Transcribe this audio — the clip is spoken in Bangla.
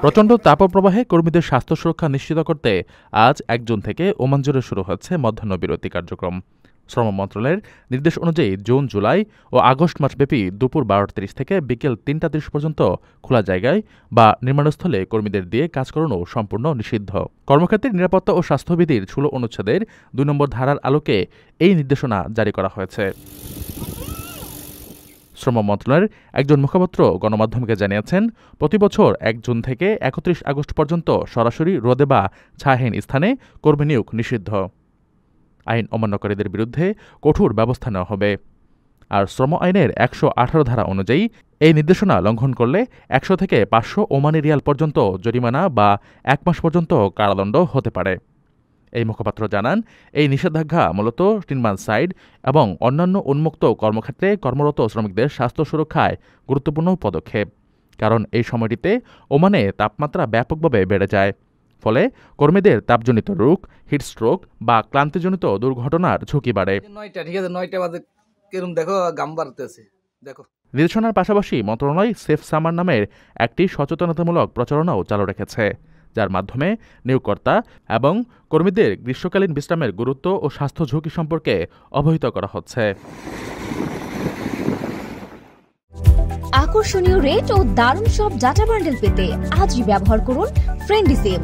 প্রচণ্ড তাপপ্রবাহে কর্মীদের স্বাস্থ্য সুরক্ষা নিশ্চিত করতে আজ ১ জুন থেকে ওমান জুড়ে শুরু হচ্ছে মধ্যাহ্ন বিরতি কার্যক্রম। শ্রম মন্ত্রণালয়ের নির্দেশ অনুযায়ী জুন, জুলাই ও আগস্ট মাসব্যাপী দুপুর ১২টা ৩০ থেকে বিকেল ৩টা ৩০ পর্যন্ত খোলা জায়গায় বা নির্মাণস্থলে কর্মীদের দিয়ে কাজ করানো সম্পূর্ণ নিষিদ্ধ। কর্মক্ষেত্রের নিরাপত্তা ও স্বাস্থ্যবিধির ১৬ অনুচ্ছেদের ২ নম্বর ধারার আলোকে এই নির্দেশনা জারি করা হয়েছে। শ্রম মন্ত্রণালয়ের একজন মুখপাত্র গণমাধ্যমকে জানিয়েছেন, প্রতিবছর ১ জুন থেকে ৩১ আগস্ট পর্যন্ত সরাসরি রোদে বা ছায়াহীন স্থানে কর্মী নিয়োগ নিষিদ্ধ। আইন অমান্যকারীদের বিরুদ্ধে কঠোর ব্যবস্থা নেওয়া হবে। আর শ্রম আইনের ১১৮ ধারা অনুযায়ী এই নির্দেশনা লঙ্ঘন করলে ১০০ থেকে ৫০০ ওমানি রিয়াল পর্যন্ত জরিমানা বা ১ মাস পর্যন্ত কারাদণ্ড হতে পারে। এই মুখপাত্র জানান, এই নিষেধাজ্ঞা মূলত নির্মাণ সাইট এবং অন্যান্য উন্মুক্ত কর্মক্ষেত্রে কর্মরত শ্রমিকদের স্বাস্থ্য সুরক্ষায় গুরুত্বপূর্ণ পদক্ষেপ। কারণ এই সময়টিতে ওমানে তাপমাত্রা ব্যাপকভাবে বেড়ে যায়, ফলে কর্মীদের তাপজনিত রোগ, হিটস্ট্রোক বা ক্লান্তিজনিত দুর্ঘটনার ঝুঁকি বাড়ে। নির্দেশনার পাশাপাশি মন্ত্রণালয় সেফ সামার নামের একটি সচেতনতামূলক প্রচারণাও চালু রেখেছে, যার মাধ্যমে নিয়োগকর্তা এবং কর্মীদের গ্রীষ্মকালীন বিশ্রামের গুরুত্ব ও স্বাস্থ্য ঝুঁকি সম্পর্কে অবহিত করা হচ্ছে। আকর্ষণীয় রেট ও দারুণ সব ডাটা বান্ডেল পেতে আজই ব্যবহার করুন ফ্রেন্ডলি সিম।